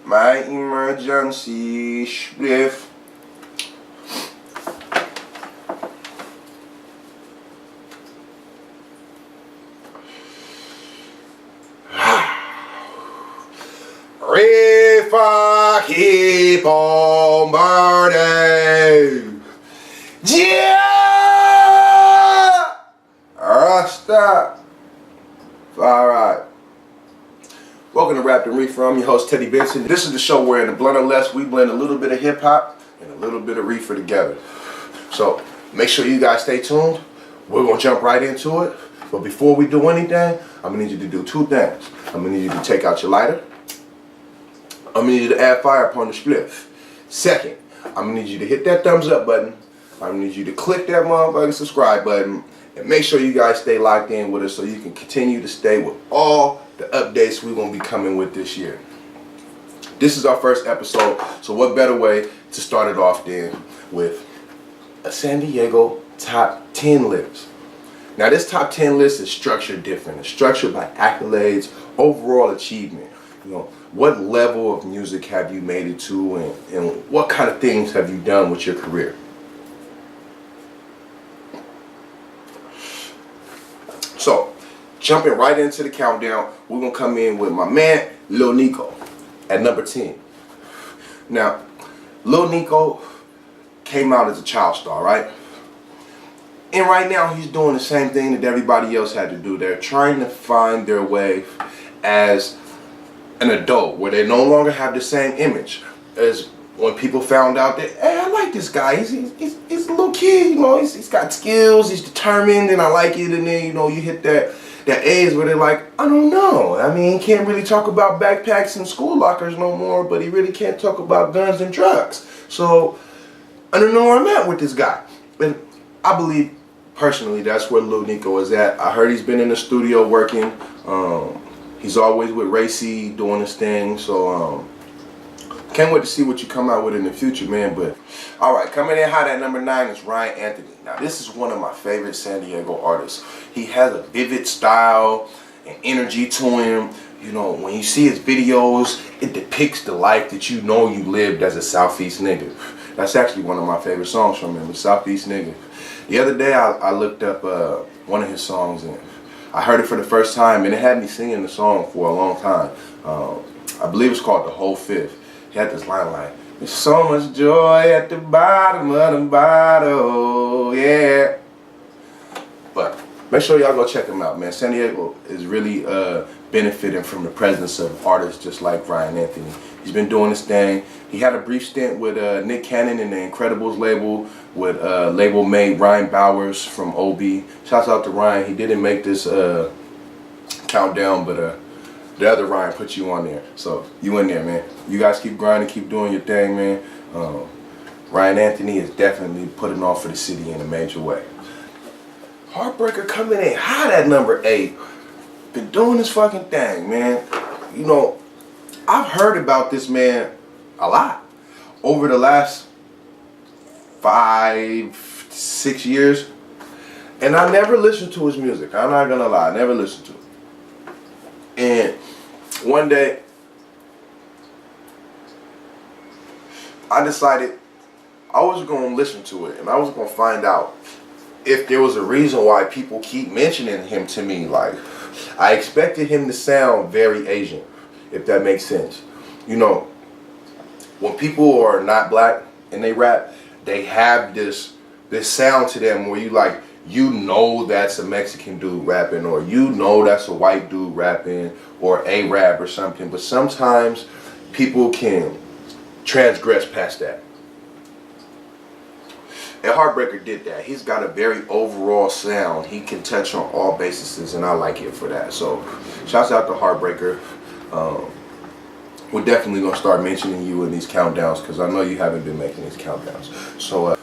My emergency spliff. Reefer, keep on burning. Yeah! Stop. Alright. Welcome to Rap and Reefer. I'm your host, Teddy Benson. This is the show where in the Blunt or Less, we blend a little bit of hip-hop and a little bit of Reefer together. So, make sure you guys stay tuned. We're going to jump right into it. But before we do anything, I'm going to need you to do two things. I'm going to need you to take out your lighter. I'm going to need you to add fire upon the spliff. Second, I'm going to need you to hit that thumbs up button. I'm going to need you to click that motherfucking subscribe button. And make sure you guys stay locked in with us so you can continue to stay with all the updates we're going to be coming with this year. This is our first episode, so what better way to start it off than with a San Diego top 10 list. Now this top 10 list is structured different. It's structured by accolades, overall achievement. You know, what level of music have you made it to, and what kind of things have you done with your career? So, jumping right into the countdown, we're going to come in with my man, Lil Nico, at number 10. Now, Lil Nico came out as a child star, right? And right now, he's doing the same thing that everybody else had to do. They're trying to find their way as an adult, where they no longer have the same image as when people found out that, hey, I like this guy. He's a little kid, you know. He's got skills. He's determined, and I like it. And then, you know, you hit that age where they're like, I don't know. I mean, he can't really talk about backpacks and school lockers no more, but he really can't talk about guns and drugs. So I don't know where I'm at with this guy. And I believe personally that's where Lil Nico is at. I heard he's been in the studio working. He's always with Ray C doing his thing. So can't wait to see what you come out with in the future, man. But alright, coming in hot at number 9 is Ryan Anthony. Now this is one of my favorite San Diego artists. He has a vivid style and energy to him. You know, when you see his videos, it depicts the life that you know you lived as a Southeast nigga. That's actually one of my favorite songs from him, the Southeast nigga. The other day I looked up one of his songs and I heard it for the first time, and it had me singing the song for a long time. I believe it's called The Whole Fifth. He had this line like, there's so much joy at the bottom of the bottle, yeah. But make sure y'all go check him out, man. San Diego is really benefiting from the presence of artists just like Ryan Anthony. He's been doing this thing. He had a brief stint with Nick Cannon and the Incredibles label with label mate Ryan Bowers from OB. Shouts out to Ryan. He didn't make this countdown, but the other Ryan put you on there. So you in there, man. You guys keep grinding, keep doing your thing, man. Ryan Anthony is definitely putting on for the city in a major way. Heartbreaker coming in hot at number 8. Been doing this fucking thing, man. You know, I've heard about this man a lot over the last 5, 6 years, and I never listened to his music. I'm not gonna lie, I never listened to it. And one day, I decided I was gonna listen to it, and I was gonna find out if there was a reason why people keep mentioning him to me. Like, I expected him to sound very Asian, if that makes sense. You know, when people are not black and they rap, they have this sound to them where you know that's a Mexican dude rapping, or you know that's a white dude rapping, or A-rap or something. But sometimes people can transgress past that. And Heartbreaker did that. He's got a very overall sound. He can touch on all bases, and I like it for that. So, shouts out to Heartbreaker. We're definitely going to start mentioning you in these countdowns, because I know you haven't been making these countdowns. So,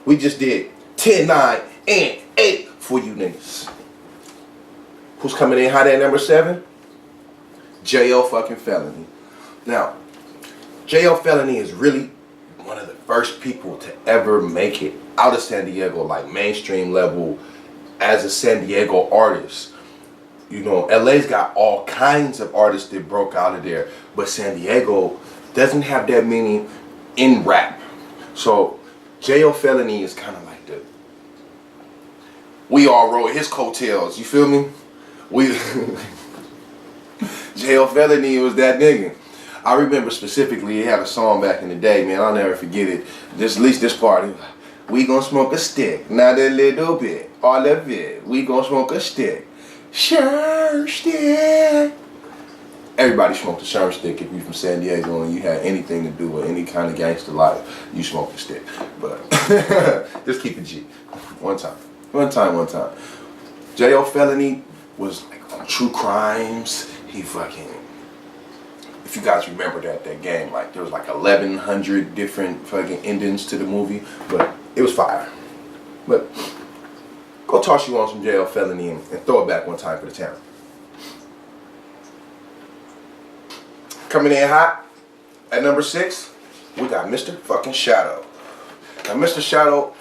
we just did 10, 9, and 8 for you niggas. Who's coming in hot at number 7? J.O. fucking Felony. Now, J.O. Felony is really one of the first people to ever make it out of San Diego, like mainstream level, as a San Diego artist. You know, LA's got all kinds of artists that broke out of there, but San Diego doesn't have that many in rap. So J.O. Felony is kind of like the, we all rode his coattails, you feel me? We J.O. Felony was that nigga. I remember specifically he had a song back in the day, man, I'll never forget it. Just at least this part. We gon' smoke a stick, not a little bit, all of it. We gon' smoke a stick. Sherm stick. Everybody smoked a sherm stick if you from San Diego and you had anything to do with any kind of gangster life. You smoked a stick. But just keep it G. One time. J.O. Felony was like on true crimes. He fucking, if you guys remember that game, like there was like 1,100 different fucking endings to the movie, but it was fire. But go toss you on some J.O. Felony and throw it back one time for the town. Coming in hot at number 6, we got Mr. fucking Shadow. Now Mr. Shadow,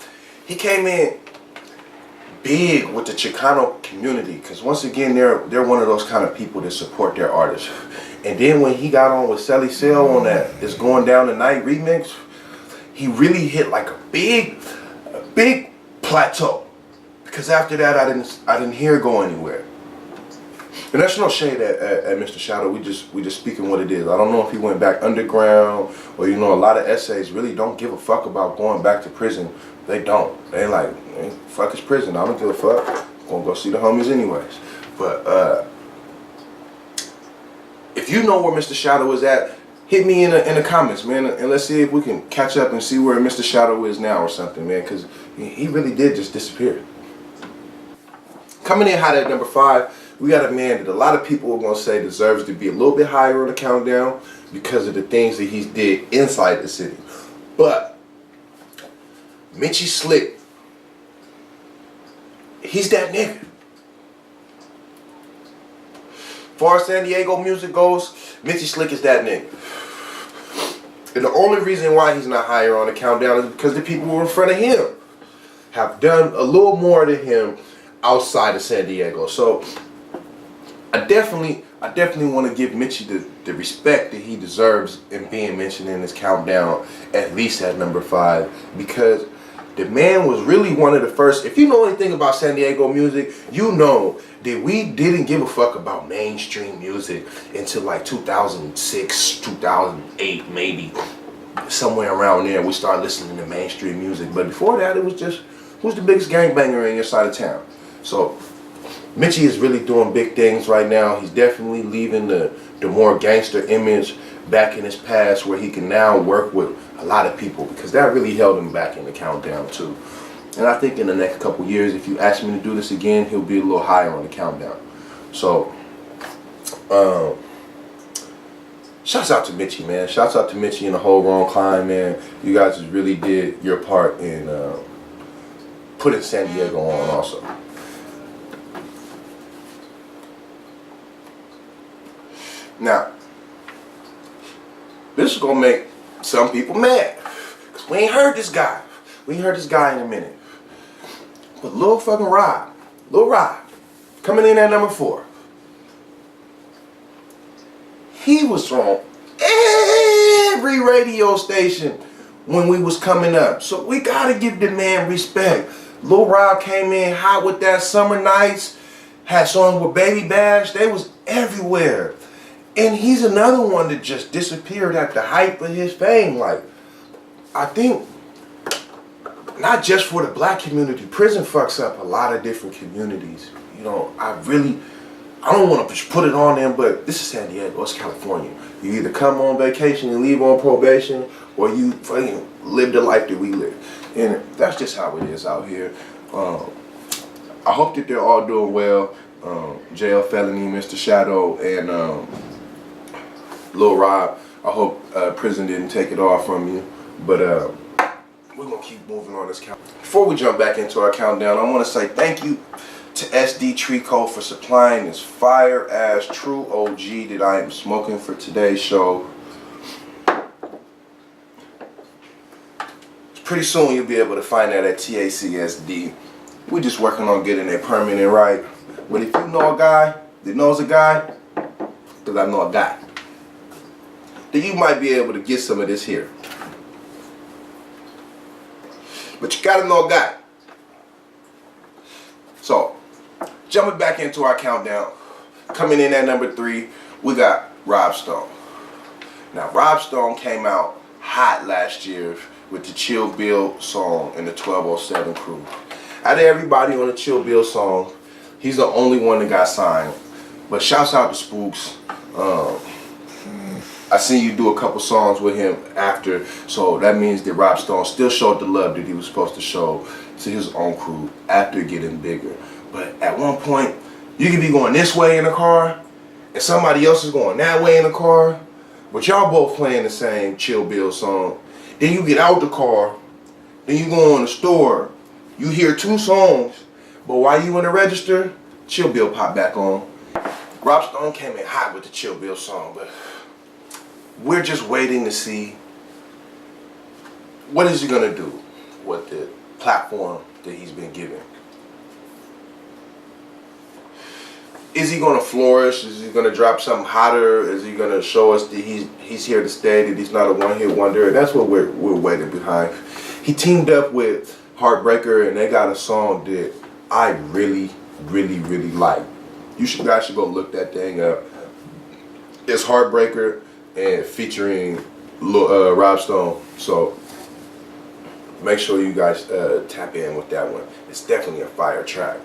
he came in big with the Chicano community, because once again they're one of those kind of people that support their artists. And then when he got on with Sally Sale on that It's Going Down Tonight remix, he really hit like a big plateau, because after that I didn't hear go anywhere. And that's no shade at Mr. Shadow. We just speaking what it is. I don't know if he went back underground, or a lot of essays really don't give a fuck about going back to prison. They don't. They like, fuck his prison. I don't give a fuck. I'm gonna go see the homies anyways. But if you know where Mr. Shadow is at, hit me in the comments, man, and let's see if we can catch up and see where Mr. Shadow is now or something, man, because he really did just disappear. Coming in hot at number 5, we got a man that a lot of people are going to say deserves to be a little bit higher on the countdown because of the things that he did inside the city. But Mitchie Slick, he's that nigga. As far as San Diego music goes, Mitchie Slick is that nigga. And the only reason why he's not higher on the countdown is because the people who are in front of him have done a little more than him outside of San Diego. So I definitely want to give Mitchie the respect that he deserves in being mentioned in this countdown, at least at number 5, because the man was really one of the first. If you know anything about San Diego music, you know that we didn't give a fuck about mainstream music until like 2006, 2008, maybe. Somewhere around there, we started listening to mainstream music. But before that, it was just, who's the biggest gangbanger in your side of town? So Mitchie is really doing big things right now. He's definitely leaving the more gangster image back in his past, where he can now work with a lot of people, because that really held him back in the countdown too. And I think in the next couple years, if you ask me to do this again, he'll be a little higher on the countdown. So shouts out to Mitchie, man. Shouts out to Mitchie and the whole Wrong Climb, man. You guys just really did your part in putting San Diego on also. Now, this is gonna make some people mad, because we ain't heard this guy. We ain't heard this guy in a minute. But Lil Rob, coming in at number 4. He was on every radio station when we was coming up. So we gotta give the man respect. Lil Rob came in hot with that Summer Nights, had songs with Baby Bash. They was everywhere. And he's another one that just disappeared at the height of his fame. Like, I think, not just for the black community, prison fucks up a lot of different communities. I don't want to put it on them, but this is San Diego, it's California. You either come on vacation and leave on probation, or you fucking live the life that we live. And that's just how it is out here. I hope that they're all doing well. J.O. Felony, Mr. Shadow, and Lil Rob. I hope prison didn't take it all from you. But we're going to keep moving on this countdown. Before we jump back into our countdown, I want to say thank you to SD Trico for supplying this fire-ass true OG that I am smoking for today's show. Pretty soon you'll be able to find that at TACSD. We're just working on getting it permanent right. But if you know a guy that knows a guy, because I know a guy then you might be able to get some of this here. But you gotta know a guy. So, jumping back into our countdown, coming in at number 3, we got Rob Stone. Now, Rob Stone came out hot last year with the Chill Bill song and the 1207 crew. Out of everybody on the Chill Bill song, he's the only one that got signed. But shouts out to Spooks. I seen you do a couple songs with him after, so that means that Rob Stone still showed the love that he was supposed to show to his own crew after getting bigger. But at one point, you could be going this way in the car, and somebody else is going that way in the car, but y'all both playing the same Chill Bill song. Then you get out the car, then you go in the store, you hear 2 songs, but while you in the register, Chill Bill pop back on. Rob Stone came in hot with the Chill Bill song, but we're just waiting to see what is he gonna do with the platform that he's been given. Is he gonna flourish? Is he gonna drop something hotter? Is he gonna show us that he's here to stay, that he's not a one-hit wonder? That's what we're waiting behind. He teamed up with Heartbreaker, and they got a song that I really like. You guys should go look that thing up. It's Heartbreaker and featuring Rob Stone. So make sure you guys tap in with that one. It's definitely a fire track.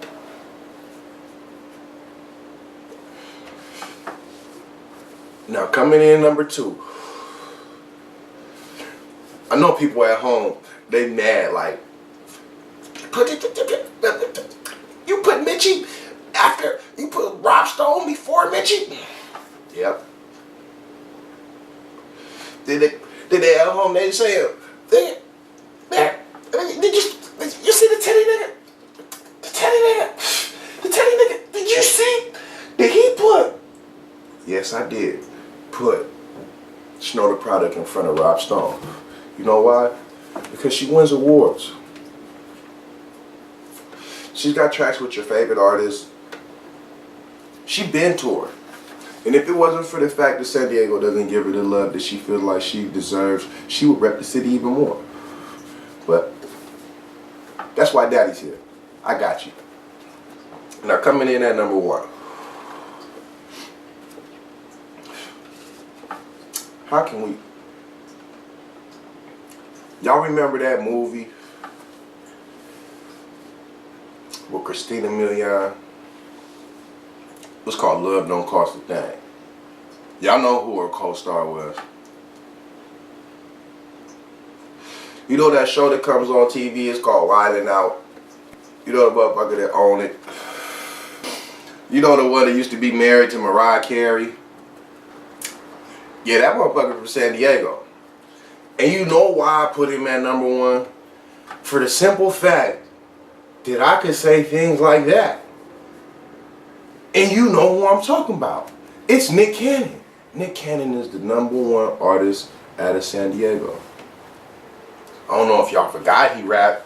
Now coming in number 2. I know people at home, they mad like, you put Mitchie after, you put Rob Stone before Mitchie? Yep. Did they at home, they say, man, did you see the Teddy nigga? The Teddy nigga, did you see? Did he put? Yes, I did. Put Snow the Product in front of Rob Stone. You know why? Because she wins awards. She's got tracks with your favorite artists. She been toured. And if it wasn't for the fact that San Diego doesn't give her the love that she feels like she deserves, she would rep the city even more. But that's why Daddy's here. I got you. Now coming in at number 1. How can we? Y'all remember that movie with Christina Milian? It was called Love Don't Cost a Thing. Y'all know who her co-star was. You know that show that comes on TV is called Wildin' Out. You know the motherfucker that own it. You know the one that used to be married to Mariah Carey. Yeah, that motherfucker from San Diego. And you know why I put him at number 1? For the simple fact that I could say things like that. And you know who I'm talking about. It's Nick Cannon. Nick Cannon is the number 1 artist out of San Diego. I don't know if y'all forgot he rapped.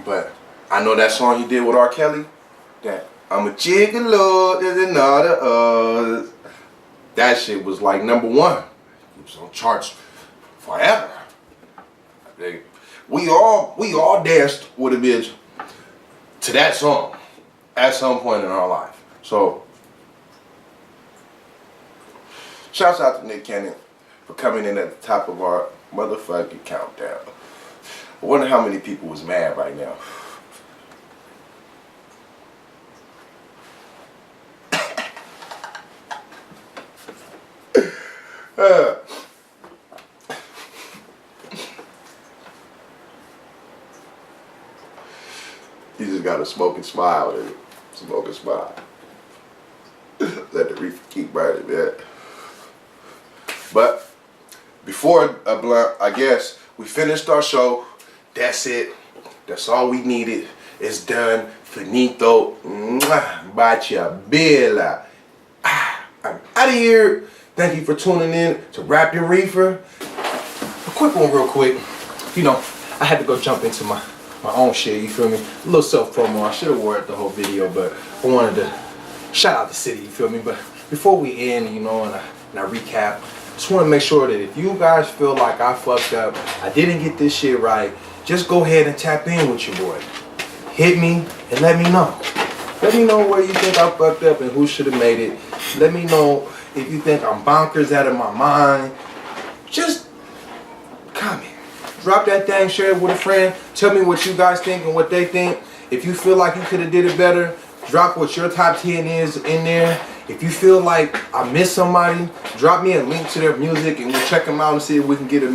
But I know that song he did with R. Kelly. That I'm a gigolo, there's another us. That shit was like number 1. It was on charts forever. We all danced with a bitch to that song at some point in our life. So shouts out to Nick Cannon for coming in at the top of our motherfucking countdown. I wonder how many people was mad right now. You just got a smoking smile, dude. Smoking smile. Let the reefer keep burning, man. But before a blunt, I guess we finished our show. That's it. That's all we needed. It's done. Finito. Bacha bella. I'm out of here. Thank you for tuning in to Rapping Reefer. A quick one real quick. You know, I had to go jump into my own shit, you feel me? A little self-promo. I should have wore it the whole video, but I wanted to shout out the city, you feel me? But before we end, you know, and I recap, just want to make sure that if you guys feel like I fucked up, I didn't get this shit right, just go ahead and tap in with your boy. Hit me and let me know. Let me know where you think I fucked up and who should have made it. Let me know if you think I'm bonkers out of my mind. Just comment. Drop that thing, share it with a friend. Tell me what you guys think and what they think. If you feel like you could have did it better, drop what your top 10 is in there. If you feel like I missed somebody, drop me a link to their music and we'll check them out and see if we can get them.